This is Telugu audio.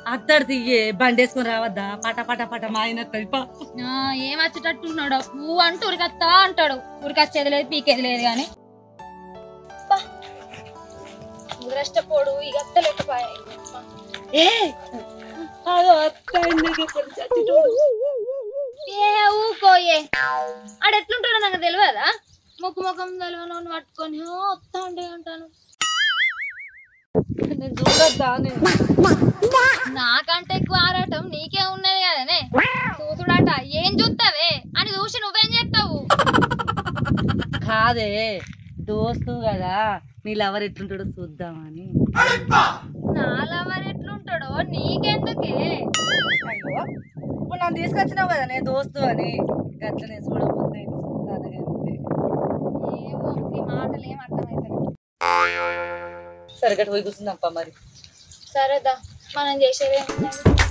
అత్తడు తీయే బండి వేసుకొని రావద్దా పట పట పట మా ఆయన ఏం వచ్చేటట్టు ఉన్నాడు నువ్వు అంటూ ఉరికత్తా అంటాడు ఉరికొచ్చేది లేదు పీకేది లేదు గాని ముద్రష్టపోడు ఇక అత్తలేకపోయా ఊకోయే ఆడెట్లుంటాడో నాకు తెలియదా ముక్కు ముఖం తెలియని పట్టుకొని వస్తా ఉండే అంటాను చూడొద్దా నాకంటే ఎక్కువ ఆరాటం నీకే ఉన్నది కదనే చూసుడాట ఏం చూస్తావే అని చూసి నువ్వేం చేస్తావు కాదే దోస్తు కదా నీ లవర్ ఎట్లుంటాడో చూద్దామని నా లవర్ ఎట్లుంటాడో నీకెందుకే అయ్యో ఇప్పుడు నన్ను తీసుకొచ్చినావు కదా నే దోస్తు అని గట్లనే చూడకపోతే చూస్తాను ఏమో నీ మాటలు ఏం అర్థమవుతాయి సరిగట్టు పోయి కూర్చుందప్ప మరి సరేదా మనం చేసేది ఏముంది